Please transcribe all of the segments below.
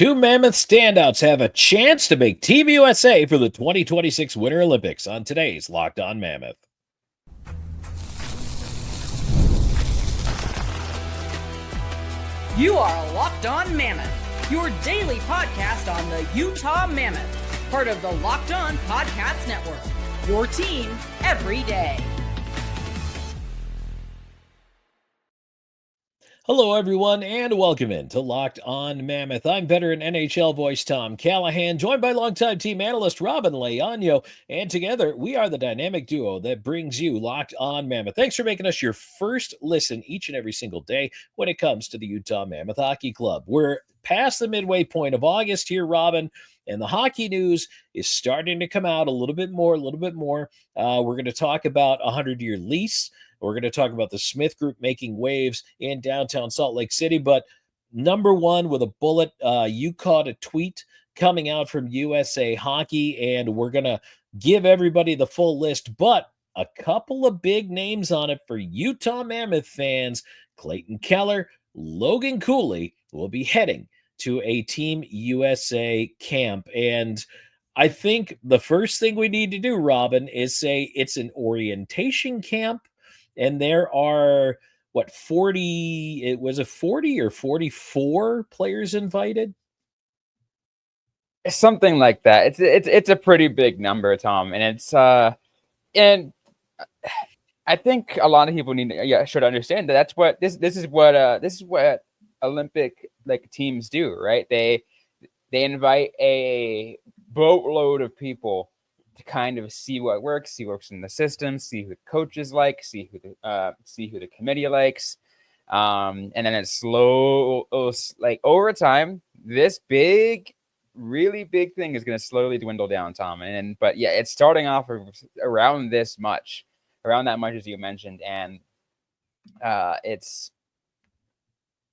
Two Mammoth standouts have a chance to make Team USA for the 2026 Winter Olympics on today's Locked On Mammoth. You are Locked On Mammoth, your daily podcast on the Utah Mammoth, part of the Locked On Podcast Network, your team every day. Hello, everyone, and welcome in to Locked On Mammoth. I'm veteran NHL voice Tom Callahan, joined by longtime team analyst Robyn Leaño, and together we are the dynamic duo that brings you Locked On Mammoth. Thanks for making us your first listen each and every single day when it comes to the Utah Mammoth Hockey Club. We're past the midway point of August here, Robyn, and the hockey news is starting to come out a little bit more. We're going to talk about a 100-year lease. We're going to talk about the Smith Group making waves in downtown Salt Lake City. But number one with a bullet, you caught a tweet coming out from USA Hockey, and we're going to give everybody the full list. But a couple of big names on it for Utah Mammoth fans. Clayton Keller, Logan Cooley will be heading to a Team USA camp. And I think the first thing we need to do, Robyn, is say it's an orientation camp. And there are, 40, it was a 40 or 44 players invited? Something like that. It's a pretty big number, Tom. And it's, and I think a lot of people should understand that that's what, this is what Olympic teams do, right? They invite a boatload of people to kind of see what works in the system, see who the coaches like, see who the committee likes, and then it's slow, over time. This really big thing is going to slowly dwindle down, Tom. But it's starting off around that much as you mentioned, and it's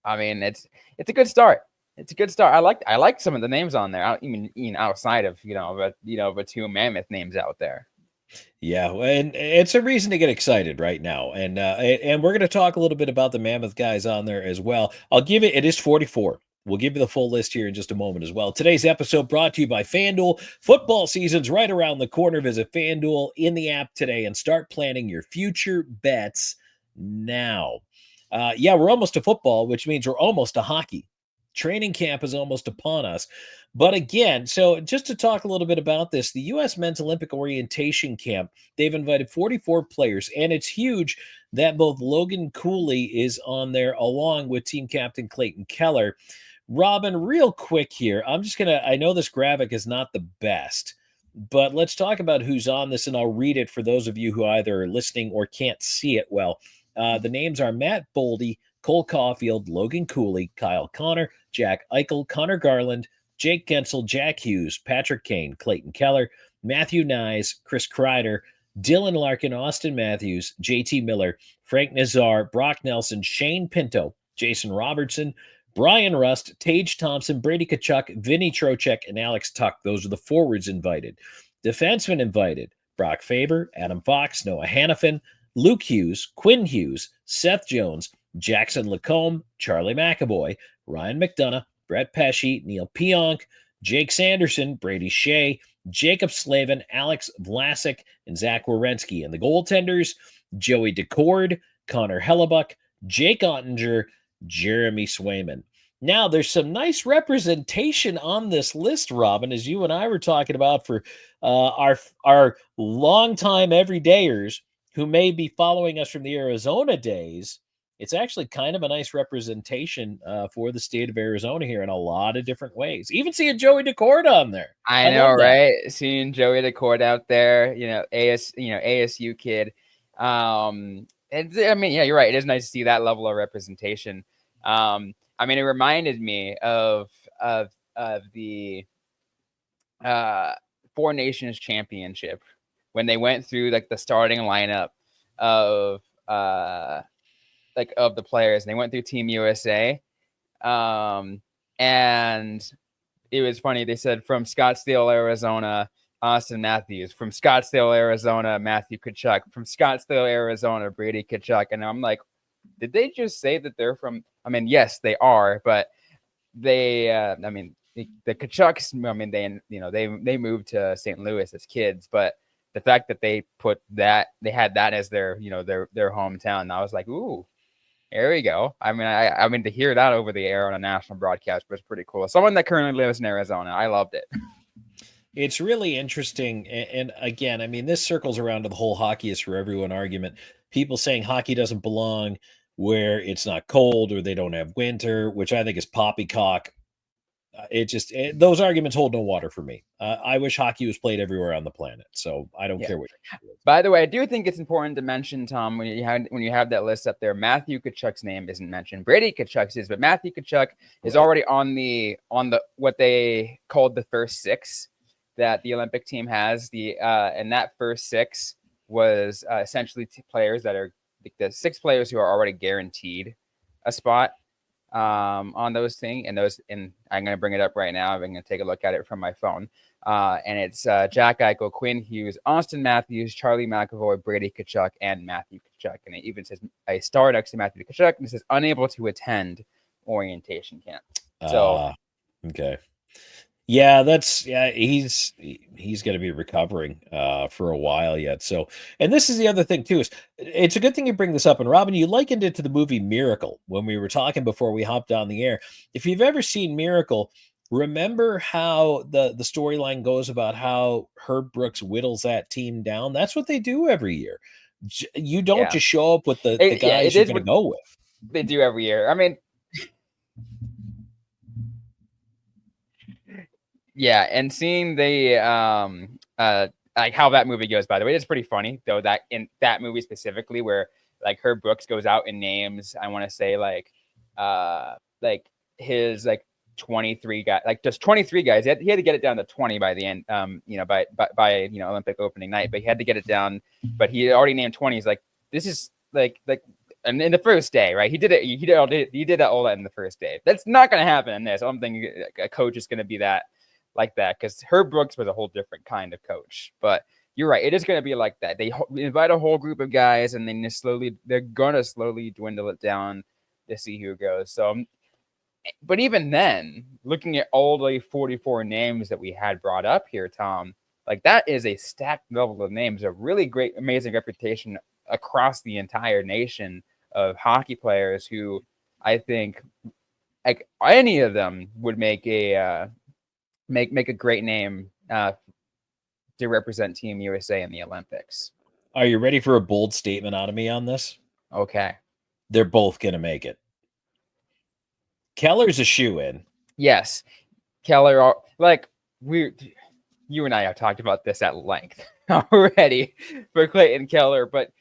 a good start. It's a good start. I like some of the names on there. Outside of the two Mammoth names out there. Yeah, and it's a reason to get excited right now. And we're going to talk a little bit about the Mammoth guys on there as well. It is 44. We'll give you the full list here in just a moment as well. Today's episode brought to you by FanDuel. Football season's right around the corner. Visit FanDuel in the app today and start planning your future bets now. We're almost to football, which means we're almost to hockey. Training camp is almost upon us. But again, so just to talk a little bit about this, the U.S. Men's Olympic Orientation Camp, they've invited 44 players, and it's huge that both Logan Cooley is on there along with team captain Clayton Keller. Robyn, real quick here, I know this graphic is not the best, but let's talk about who's on this, and I'll read it for those of you who either are listening or can't see it well. The names are Matt Boldy, Cole Caulfield, Logan Cooley, Kyle Connor, Jack Eichel, Connor Garland, Jake Gensel, Jack Hughes, Patrick Kane, Clayton Keller, Matthew Nyes, Chris Kreider, Dylan Larkin, Austin Matthews, JT Miller, Frank Nazar, Brock Nelson, Shane Pinto, Jason Robertson, Brian Rust, Tage Thompson, Brady Tkachuk, Vinny Trocheck, and Alex Tuck. Those are the forwards invited. Defensemen invited: Brock Faber, Adam Fox, Noah Hannafin, Luke Hughes, Quinn Hughes, Seth Jones, Jackson Lacombe, Charlie McAvoy, Ryan McDonough, Brett Pesce, Neil Pionk, Jake Sanderson, Brady Shea, Jacob Slavin, Alex Vlasic, and Zach Werenski. And the goaltenders: Joey Decord, Connor Hellebuck, Jake Ottinger, Jeremy Swayman. Now, there's some nice representation on this list, Robyn, as you and I were talking about for our longtime everydayers who may be following us from the Arizona days. It's actually kind of a nice representation for the state of Arizona here in a lot of different ways. Even seeing Joey Decord on there. I know, right? Seeing Joey Decord out there, ASU kid. You're right. It is nice to see that level of representation. It reminded me of the Four Nations Championship when they went through the starting lineup of the players, and they went through Team USA. And it was funny. They said from Scottsdale, Arizona, Austin Matthews; from Scottsdale, Arizona, Matthew Tkachuk; from Scottsdale, Arizona, Brady Tkachuk. And I'm like, did they just say that they're from? Yes, they are, but they, the Kachucks, I mean, they moved to St. Louis as kids, but the fact that they had that as their hometown, I was like, ooh, there we go. I mean, to hear that over the air on a national broadcast was pretty cool. Someone that currently lives in Arizona, I loved it. It's really interesting. And again, I mean, this circles around to the whole hockey is for everyone argument. People saying hockey doesn't belong where it's not cold or they don't have winter, which I think is poppycock. Those arguments hold no water for me. I wish hockey was played everywhere on the planet. So I don't care what. By the way, I do think it's important to mention, Tom, when you have that list up there, Matthew Tkachuk's name isn't mentioned. Brady Tkachuk's is, but Matthew Tkachuk is already on the what they called the first six that the Olympic team has. And that first six was essentially players that are the 6 players who are already guaranteed a spot on those things. And I'm going to bring it up right now. I'm going to take a look at it from my phone. And it's Jack Eichel, Quinn Hughes, Austin Matthews, Charlie McAvoy, Brady Tkachuk, and Matthew Tkachuk. And it even says a star next to Matthew Tkachuk, and it says unable to attend orientation camp. So, okay. Yeah, he's going to be recovering for a while yet. So, and this is the other thing too, is it's a good thing you bring this up. And Robyn, you likened it to the movie Miracle when we were talking before we hopped on the air. If you've ever seen Miracle, remember how the storyline goes about how Herb Brooks whittles that team down? That's what they do every year. You don't just show up with the guys you're going to go with. They do every year. I mean, yeah, and seeing the like how that movie goes, by the way, it's pretty funny though, that in that movie specifically, where like Herb Brooks goes out and names, I want to say like his 23 guys, like just 23 guys. He had to get it down to 20 by the end, by Olympic opening night, but he had to get it down. But he already named 20. He's like, this is like, and in the first day, right? He did it. He did all that in the first day. That's not going to happen in this. I don't think a coach is going to be that. Like that, because Herb Brooks was a whole different kind of coach. But you're right, it is going to be like that. They invite a whole group of guys, and then they're going to slowly dwindle it down to see who goes. So, but even then, looking at all the 44 names that we had brought up here, Tom, like that is a stacked level of names, a really great, amazing reputation across the entire nation of hockey players who I think like any of them would make a make a great name to represent Team USA in the Olympics. Are you ready for a bold statement out of me on this? Okay. They're both going to make it. Keller's a shoe-in. Yes. Keller, you and I have talked about this at length already for Clayton Keller, but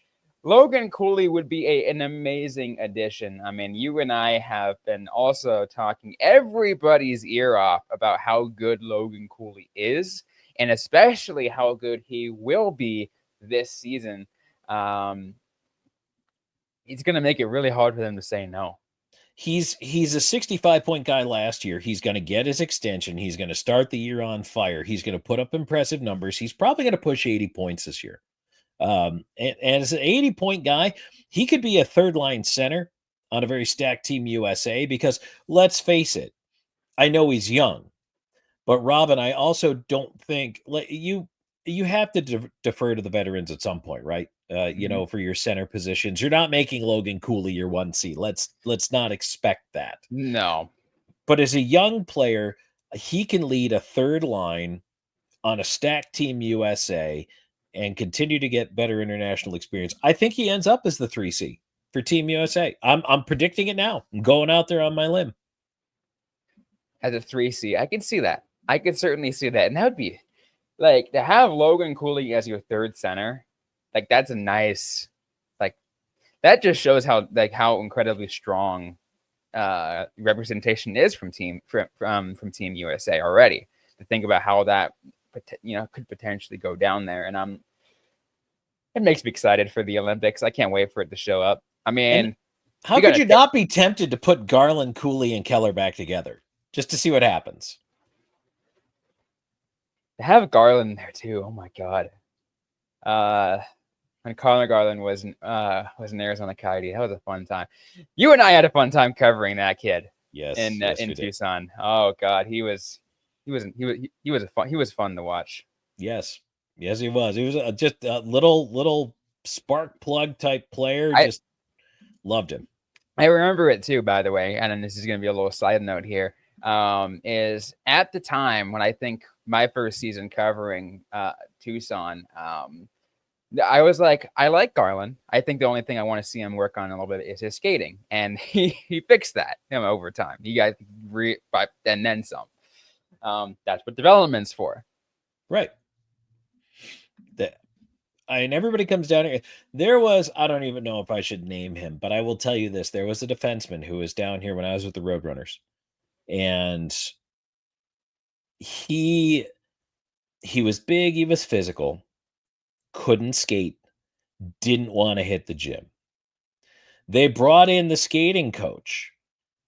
Logan Cooley would be an amazing addition. I mean, you and I have been also talking everybody's ear off about how good Logan Cooley is, and especially how good he will be this season. It's going to make it really hard for them to say no. He's a 65-point guy last year. He's going to get his extension. He's going to start the year on fire. He's going to put up impressive numbers. He's probably going to push 80 points this year. And as an 80-point guy, he could be a third-line center on a very stacked Team USA, because let's face it, I know he's young, but Robyn, I also don't think you have to defer to the veterans at some point, right? For your center positions. You're not making Logan Cooley your 1C. Let's not expect that. No. But as a young player, he can lead a third line on a stacked Team USA and continue to get better international experience. I think he ends up as the 3C for Team USA. I'm predicting it now. I'm going out there on my limb. As a 3C, I can see that. I could certainly see that. And that would be like to have Logan Cooley as your third center. Like that's a nice, like that just shows how incredibly strong representation is from Team USA already. To think about how that could potentially go down there, and it makes me excited for the Olympics. I can't wait for it to show up. I mean, and how could you not be tempted to put Garland, Cooley, and Keller back together just to see what happens? To have Garland there too. Oh my God. When Connor Garland was in Arizona Coyote, that was a fun time. You and I had a fun time covering that kid. Yes, in Tucson. Oh God, he was He was fun to watch. Yes, yes, he was. He was just a little spark plug type player. I Just loved him. I remember it too, by the way. And then this is going to be a little side note here. Is at the time when I think my first season covering Tucson, I was like, I like Garland. I think the only thing I want to see him work on a little bit is his skating, and he fixed that over time. He got and then some. That's what development's for, right? And everybody comes down here. There was, I don't even know if I should name him, but I will tell you this: there was a defenseman who was down here when I was with the Roadrunners, and he was big, he was physical, couldn't skate, didn't want to hit the gym. They brought in the skating coach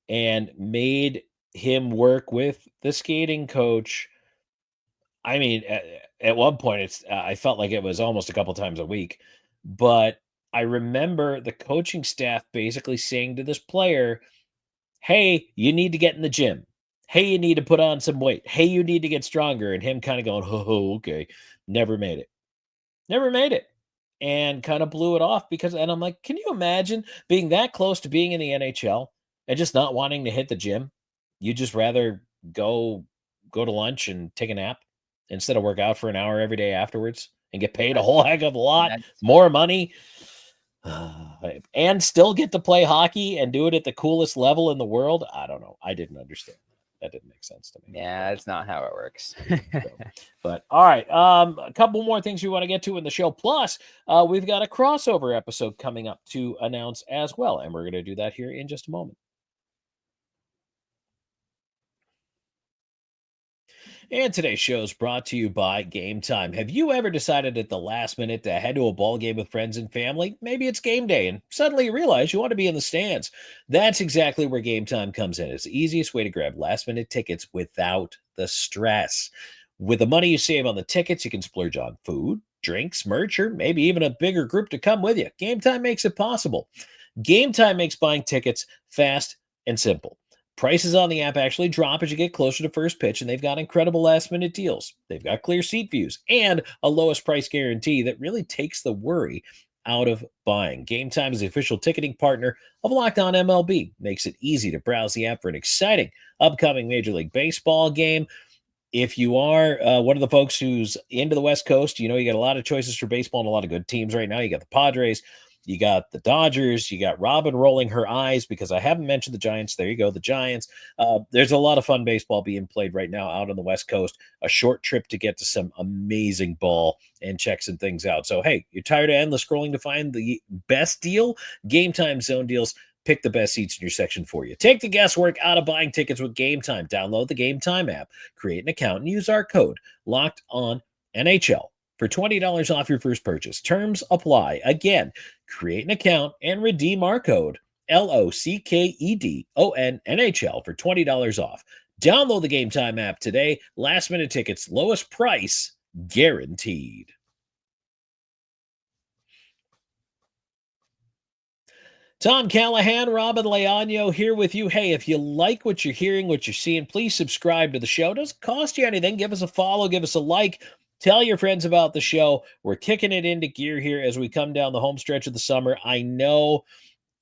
and made him work with the skating coach. I mean, at one point, I felt like it was almost a couple times a week, but I remember the coaching staff basically saying to this player, "Hey, you need to get in the gym. Hey, you need to put on some weight. Hey, you need to get stronger." And him kind of going, "Oh, okay." Never made it. Never made it. And kind of blew it off and I'm like, can you imagine being that close to being in the NHL and just not wanting to hit the gym? You just rather go to lunch and take a nap instead of work out for an hour every day afterwards and get paid a whole heck of a lot more money and still get to play hockey and do it at the coolest level in the world. I don't know. I didn't understand. That didn't make sense to me. Yeah, that's not how it works. But all right, a couple more things we want to get to in the show. Plus, we've got a crossover episode coming up to announce as well, and we're going to do that here in just a moment. And today's show is brought to you by Game Time. Have you ever decided at the last minute to head to a ball game with friends and family? Maybe it's game day and suddenly you realize you want to be in the stands. That's exactly where Game Time comes in. It's the easiest way to grab last minute tickets without the stress. With the money you save on the tickets, you can splurge on food, drinks, merch, or maybe even a bigger group to come with you. Game Time makes it possible. Game Time makes buying tickets fast and simple. Prices on the app actually drop as you get closer to first pitch, and they've got incredible last-minute deals. They've got clear seat views and a lowest price guarantee that really takes the worry out of buying. Game Time is the official ticketing partner of Locked On MLB. Makes it easy to browse the app for an exciting upcoming Major League Baseball game. If you are one of the folks who's into the West Coast, you got a lot of choices for baseball and a lot of good teams right now. You got the Padres. You got the Dodgers. You got Robyn rolling her eyes because I haven't mentioned the Giants. There you go, the Giants. There's a lot of fun baseball being played right now out on the West Coast. A short trip to get to some amazing ball and check some things out. So, hey, you're tired of endless scrolling to find the best deal? Game Time Zone Deals. Pick the best seats in your section for you. Take the guesswork out of buying tickets with Game Time. Download the Game Time app, create an account, and use our code Locked On NHL for $20 off your first purchase. Terms apply. Again, create an account and redeem our code LOCKEDON NHL for $20 off. Download the Game Time app today. Last minute tickets, lowest price guaranteed. Tom Callahan, Robyn Leaño here with you. Hey, if you like what you're hearing, what you're seeing, please subscribe to the show. It doesn't cost you anything. Give us a follow, give us a like. Tell your friends about the show. We're kicking it into gear here as we come down the home stretch of the summer. I know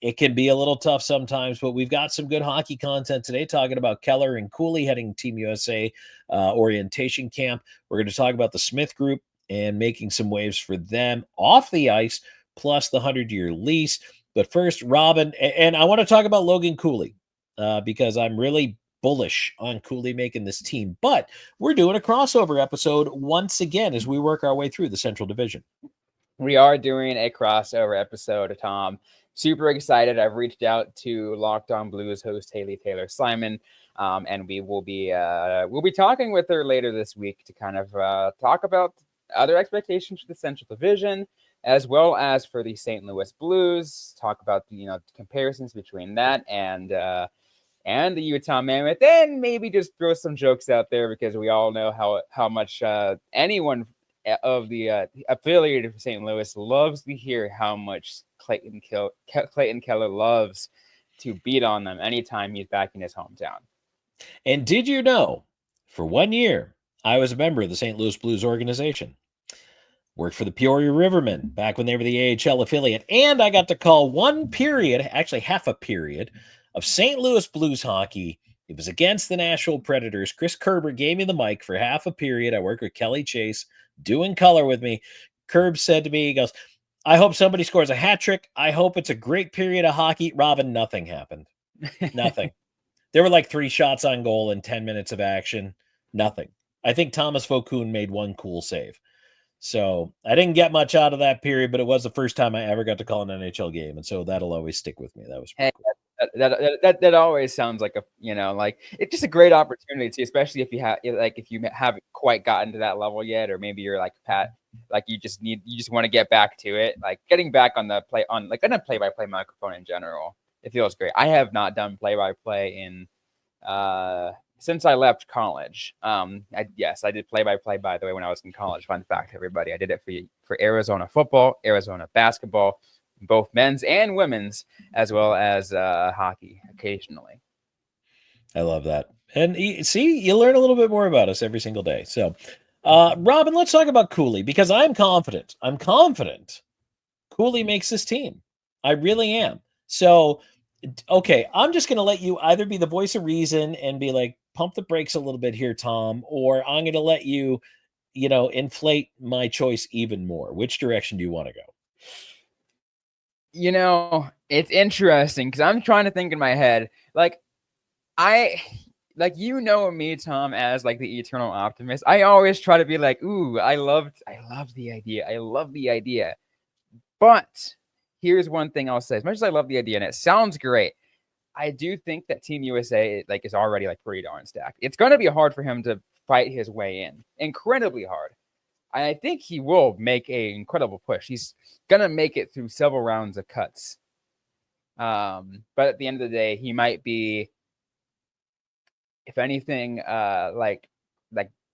it can be a little tough sometimes, but we've got some good hockey content today talking about Keller and Cooley heading Team USA orientation camp. We're going to talk about the Smith Group and making some waves for them off the ice, plus the 100-year lease. But first, Robyn, and I want to talk about Logan Cooley because I'm really bullish on Cooley making this team, but we're doing a crossover episode once again as we work our way through the Central Division. We are doing a crossover episode, Tom. Super excited. I've reached out to Locked On Blues host Haley Taylor Simon, and we'll be talking with her later this week to kind of talk about other expectations for the Central Division, as well as for the St. Louis Blues. Talk about the comparisons between that and the Utah Mammoth, and maybe just throw some jokes out there because we all know how much anyone of the affiliated for St. Louis loves to hear how much Clayton Keller loves to beat on them anytime he's back in his hometown. And did you know, For 1 year, I was a member of the St. Louis Blues organization. Worked for the Peoria Rivermen back when they were the AHL affiliate. And I got to call one period, actually half a period, of St. Louis Blues hockey. It was against the Nashville Predators. Chris Kerber gave me the mic for half a period. I worked with Kelly Chase doing color with me. Kerb said to me, he goes, I hope somebody scores a hat trick. I hope it's a great period of hockey. Robyn, nothing happened. Nothing. There were like 3 shots on goal in 10 minutes of action. Nothing. I think Thomas Vokoun made one cool save. So I didn't get much out of that period, but it was the first time I ever got to call an NHL game. And so that'll always stick with me. That was pretty cool. That always sounds like like it's just a great opportunity to, especially if you haven't quite gotten to that level yet, or maybe you're like Pat, like you just want to get back to it, like getting back on the play-by-play microphone in general. It feels great. I have not done play-by-play in since I left college. I did play-by-play, by the way, when I was in college. Fun fact, everybody. I did it for Arizona football, Arizona basketball, both men's and women's, as well as hockey occasionally. I love that. And see, you learn a little bit more about us every single day. So, Robyn, let's talk about Cooley, because I'm confident. Cooley makes this team. I really am. So, okay, I'm just going to let you either be the voice of reason and be like, pump the brakes a little bit here, Tom, or I'm going to let you, inflate my choice even more. Which direction do you want to go? It's interesting because I'm trying to think in my head, me, Tom, as like the eternal optimist. I always try to be like, ooh, I love the idea. But here's one thing I'll say. As much as I love the idea and it sounds great, I do think that Team USA is already pretty darn stacked. It's going to be hard for him to fight his way in. Incredibly hard. I think he will make an incredible push. He's going to make it through several rounds of cuts. But at the end of the day, he might be, if anything, like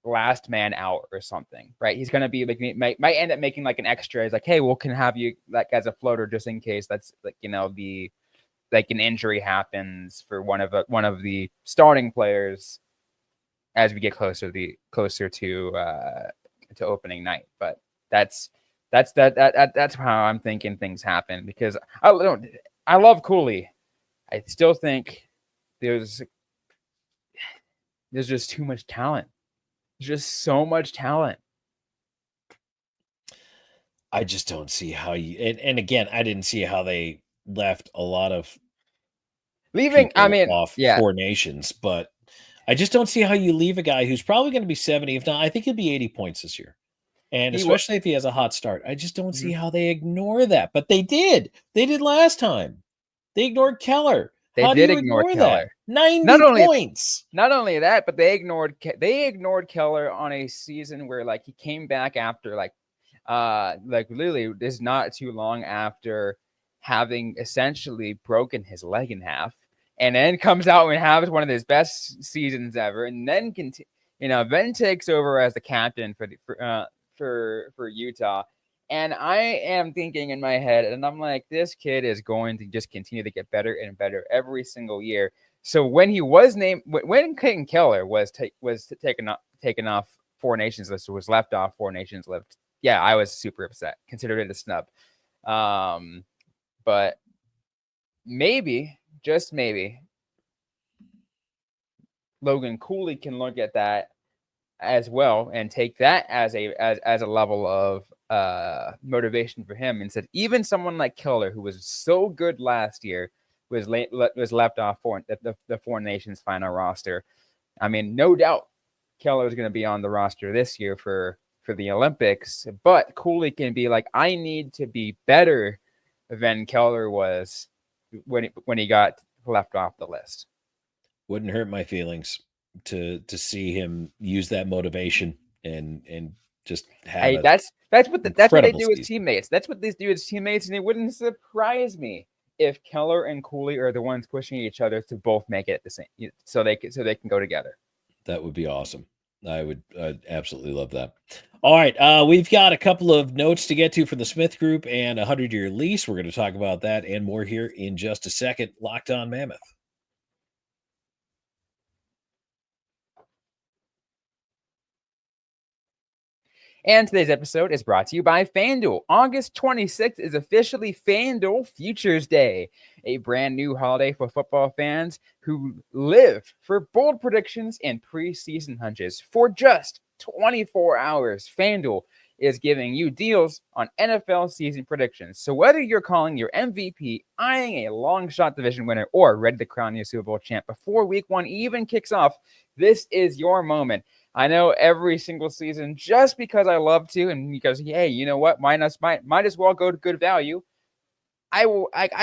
last man out or something, right? He's going to be might end up making an extra. It's like, hey, can have you as a floater just in case that's an injury happens for one of the starting players as we get closer to opening night. But that's how I'm thinking things happen, because I love Cooley. I still think there's just too much talent. There's just so much talent. I just don't see how you, and again, I didn't see how they left a lot of off Four Nations, but I just don't see how you leave a guy who's probably going to be 70. If not, I think he'll be 80 points this year. And especially if he has a hot start, I just don't see how they ignore that. But they did. They did last time. They ignored Keller. They did ignore Keller. That? 90 points. Not only that, but they ignored Keller on a season where he came back after literally this not too long after having essentially broken his leg in half, and then comes out and has one of his best seasons ever, and then then takes over as the captain for Utah. And I am thinking in my head, and I'm like, this kid is going to just continue to get better and better every single year. So when he was named, when Clayton Keller was taken off Four Nations list, or was left off Four Nations list, yeah, I was super upset. Considered it a snub. But maybe, just maybe, Logan Cooley can look at that as well and take that as a level of motivation for him, and said even someone like Keller, who was so good last year, was left off the Four Nations final roster. I mean, no doubt Keller is going to be on the roster this year for the Olympics, but Cooley can be like, I need to be better than Keller was when he got left off the list. Wouldn't hurt my feelings to see him use that motivation and just have that's what they do as teammates. That's what they do as teammates, and it wouldn't surprise me if Keller and Cooley are the ones pushing each other to both make it the same, so they can go together. That would be awesome. I'd absolutely love that. All right, we've got a couple of notes to get to for the Smith Group and a 100-year lease. We're going to talk about that and more here in just a second. Locked On Mammoth. And today's episode is brought to you by FanDuel. August 26th is officially FanDuel Futures Day, a brand new holiday for football fans who live for bold predictions and preseason hunches. For just 24 hours, FanDuel is giving you deals on NFL season predictions. So whether you're calling your MVP, eyeing a long shot division winner, or ready to crown your Super Bowl champ before week 1 even kicks off, this is your moment. I know every single season, just because I love to, and because, hey, you know what, might as well go to good value. I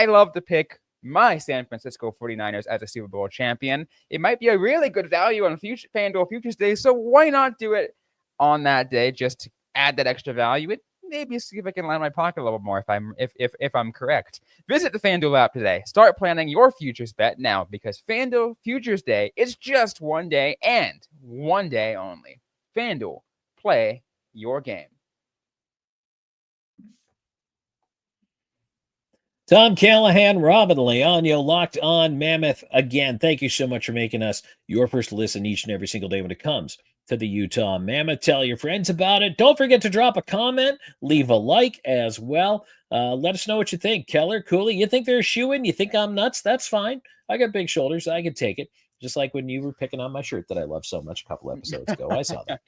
love to pick my San Francisco 49ers as a Super Bowl champion. It might be a really good value on FanDuel Futures Day, so why not do it on that day just to add that extra value? It maybe see if I can line my pocket a little more if I'm correct. Visit the FanDuel app today. Start planning your futures bet now, because FanDuel Futures Day is just one day and one day only. FanDuel, play your game. Tom Callahan, Robyn, Leaño, locked on Mammoth. Again, thank you so much for making us your first listen each and every single day when it comes to the Utah Mammoth. Tell your friends about it. Don't forget to drop a comment, leave a like as well. Let us know what you think. Keller, Cooley, you think they're a shoo-in? You think I'm nuts? That's fine. I got big shoulders. I can take it. Just like when you were picking on my shirt that I love so much a couple episodes ago. I saw that.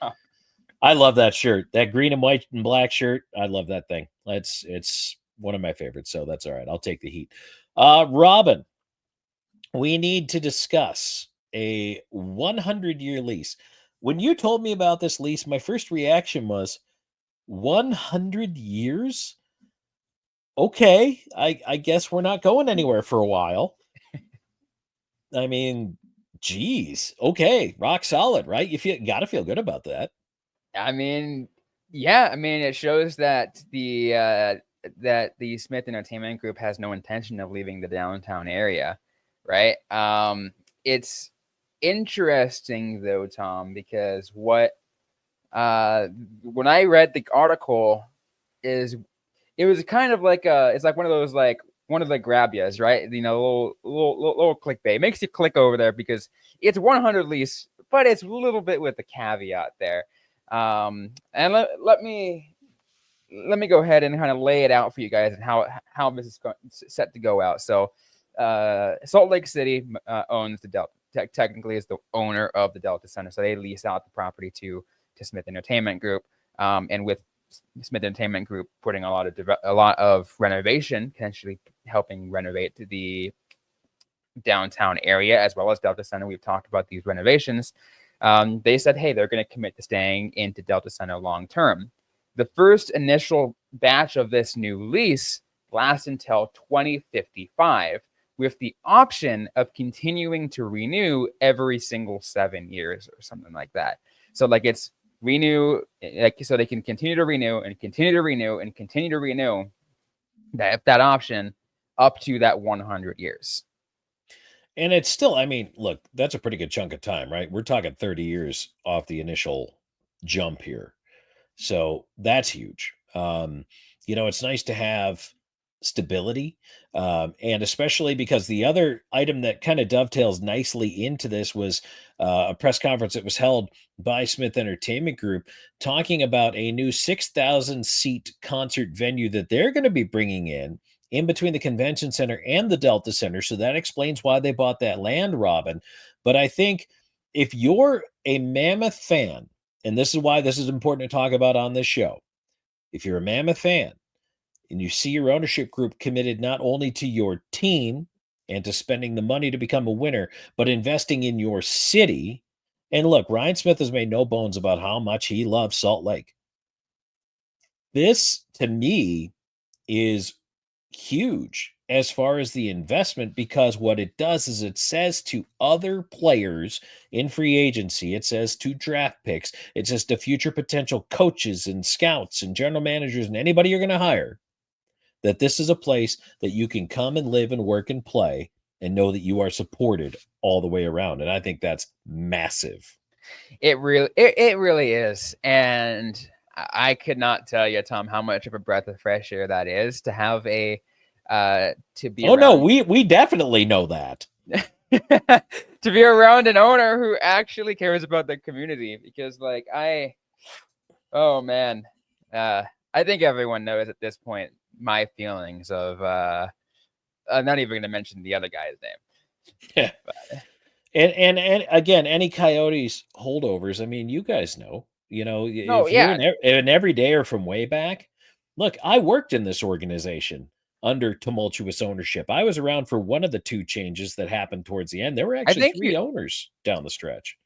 I love that shirt. That green and white and black shirt. I love that thing. It's one of my favorites, so that's all right. I'll take the heat. Robyn, we need to discuss a 100-year lease. When you told me about this lease, my first reaction was 100 years? Okay, I guess we're not going anywhere for a while. I mean, geez. Okay, rock solid, right? You got to feel good about that. I mean, yeah. I mean, it shows that the Smith Entertainment Group has no intention of leaving the downtown area, right? It's interesting though, Tom, because when I read the article, it was kind of like it's like one of the grab yas, right? You know, little clickbait. It makes you click over there because it's 100 lease, but it's a little bit with the caveat there. And let me go ahead and kind of lay it out for you guys and how this is set to go out. So, Salt Lake City owns the Delta. Technically, is the owner of the Delta Center, so they lease out the property to Smith Entertainment Group. And with Smith Entertainment Group putting a lot of renovation, potentially helping renovate the downtown area as well as Delta Center. We've talked about these renovations. They said, hey, they're going to commit to staying into Delta Center long term. The first initial batch of this new lease lasts until 2055, with the option of continuing to renew every single 7 years or something like that. So like it's renew, like, so they can continue to renew and continue to renew and continue to renew that option up to that 100 years. And it's still, I mean, look, that's a pretty good chunk of time, right? We're talking 30 years off the initial jump here. So that's huge. It's nice to have stability. And especially because the other item that kind of dovetails nicely into this was a press conference that was held by Smith Entertainment Group talking about a new 6,000 seat concert venue that they're going to be bringing in between the convention center and the Delta Center. So that explains why they bought that land, Robyn. But I think if you're a Mammoth fan, and this is why this is important to talk about on this show, if you're a Mammoth fan and you see your ownership group committed not only to your team and to spending the money to become a winner, but investing in your city. And look, Ryan Smith has made no bones about how much he loves Salt Lake. This, to me, is huge as far as the investment, because what it does is it says to other players in free agency, it says to draft picks, it says to future potential coaches and scouts and general managers and anybody you're going to hire, that this is a place that you can come and live and work and play and know that you are supported all the way around. And I think that's massive. It really is. And I could not tell you, Tom, how much of a breath of fresh air that is to have to be. Oh, no, we definitely know that. To be around an owner who actually cares about the community, because like Oh man, I think everyone knows at this point my feelings of. I'm not even going to mention the other guy's name. Yeah. But, And again, any Coyotes holdovers, I mean, you guys know, no, if you're yeah, an everydayer from way back, look, I worked in this organization under tumultuous ownership. I was around for one of the two changes that happened towards the end. There were I actually think three owners down the stretch.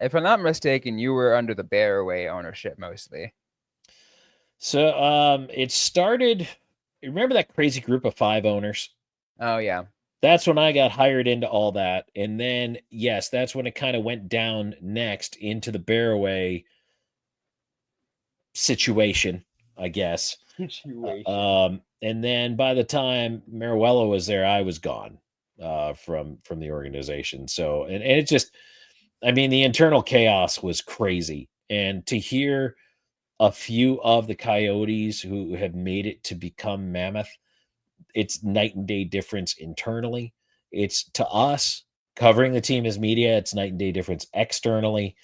if I'm not mistaken, you were under the Bearway ownership mostly. So it started. Remember that crazy group of 5 owners? Oh yeah, That's when I got hired into all that. And then, yes, that's when it kind of went down next into the Bearway situation, I guess. situation. And then by the time Marijuelo was there, I was gone from the organization. So, and it just, I mean, the internal chaos was crazy. And to hear a few of the Coyotes who have made it to become Mammoth, it's night and day difference internally. It's to us covering the team as media, it's night and day difference externally.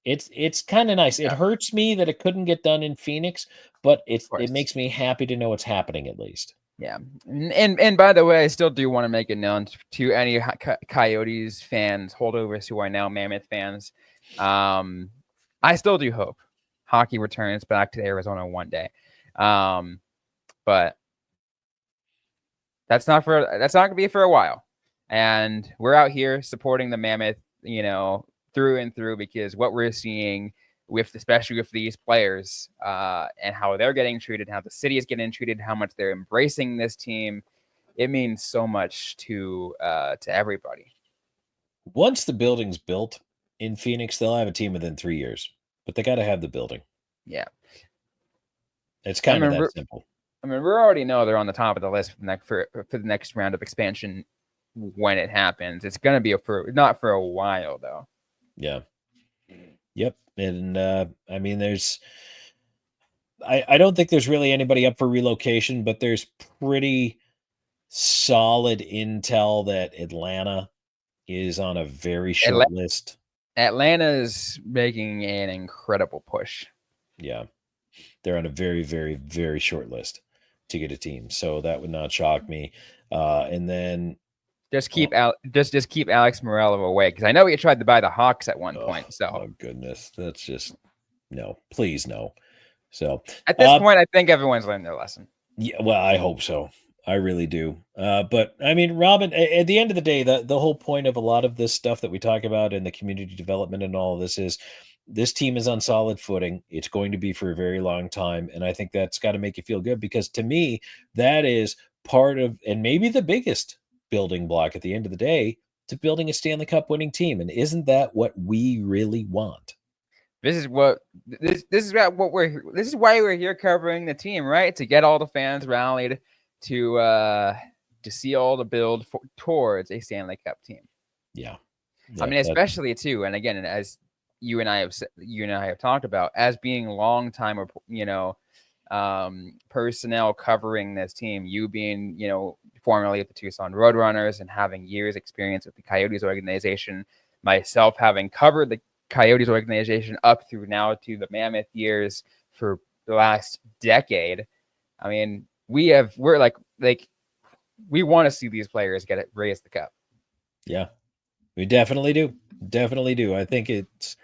It's kind of nice. It Yeah, hurts me that it couldn't get done in Phoenix, but of it course. makes me happy to know it's happening at least. Yeah, and by the way, I still do want to make it known to any Coyotes fans, holdovers who are now Mammoth fans. I still do hope hockey returns back to Arizona one day, but that's not gonna be for a while. And we're out here supporting the Mammoth, through and through, because what we're seeing especially with these players, and how they're getting treated, how the city is getting treated, how much they're embracing this team, it means so much to everybody. Once the building's built in Phoenix, they'll have a team within 3 years, but they got to have the building. Yeah, It's I kind of mean, that simple. we already know they're on the top of the list for the next round of expansion when it happens. It's gonna be not for a while though. Yeah. Yep. And I mean, I don't think there's really anybody up for relocation, but there's pretty solid intel that Atlanta is on a very short list. Atlanta is making an incredible push. Yeah. They're on a very, very, very short list to get a team. So that would not shock me. And then Just keep just keep Alex Morello away, because I know he tried to buy the Hawks at one oh point. So my goodness, that's just no, please no. So at this point, I think everyone's learned their lesson. yeah, well, I hope so. I really do. But I mean, Robyn, at the end of the day, the whole point of a lot of this stuff that we talk about in the community development and all of this is this team is on solid footing. It's going to be for a very long time. And I think that's got to make you feel good, because to me, that is part of, and maybe the biggest building block at the end of the day, to building a Stanley Cup winning team. And isn't that what we really want? This is why we're here covering the team, right? To get all the fans rallied to see all the build towards a Stanley Cup team. Yeah. I mean, especially too, and again, as you and I have talked about, as being long time, personnel covering this team, you being, formerly at the Tucson Roadrunners and having years experience with the Coyotes organization, myself having covered the Coyotes organization up through now to the Mammoth years for the last decade. I mean, we're like we want to see these players raise the cup. Yeah, we definitely do. Definitely do. I think it's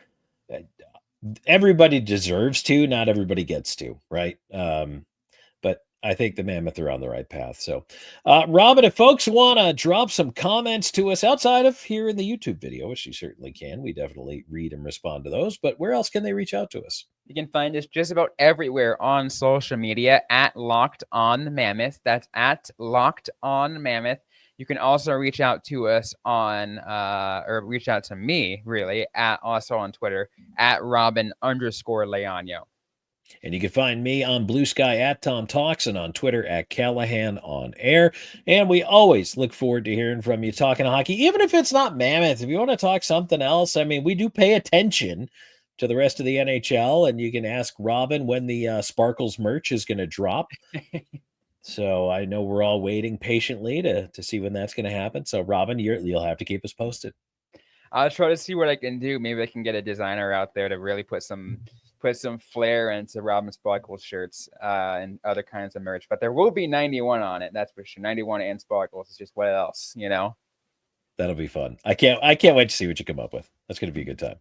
everybody deserves to, not everybody gets to, right? But I think the Mammoth are on the right path. So, Robyn, if folks want to drop some comments to us outside of here in the YouTube video, which you certainly can, we definitely read and respond to those. But where else can they reach out to us? You can find us just about everywhere on social media at Locked On Mammoth. That's at Locked On Mammoth. You can also reach out to us or reach out to me, really, also on Twitter, at Robyn_Leaño. And you can find me on Blue Sky at Tom Talks and on Twitter at Callahan on Air. And we always look forward to hearing from you talking hockey, even if it's not Mammoth. If you want to talk something else, I mean, we do pay attention to the rest of the NHL, and you can ask Robyn when the Sparkles merch is going to drop. So I know we're all waiting patiently to see when that's going to happen. So Robyn, you'll have to keep us posted. I'll try to see what I can do. Maybe I can get a designer out there to really put some put some flair into Robyn Sparkles shirts and other kinds of merch. But there will be 91 on it, that's for sure. 91 and Sparkles. It's just what else, you know? That'll be fun. I can't wait to see what you come up with. That's going to be a good time.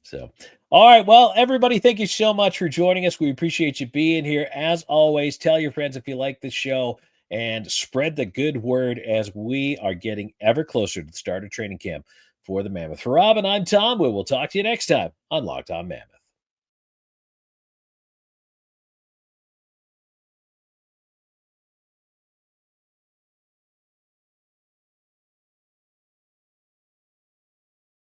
So, all right. Well, everybody, thank you so much for joining us. We appreciate you being here. As always, tell your friends if you like this show and spread the good word as we are getting ever closer to the start of training camp for the Mammoth. For Robyn, I'm Tom. We will talk to you next time on Locked On Mammoth.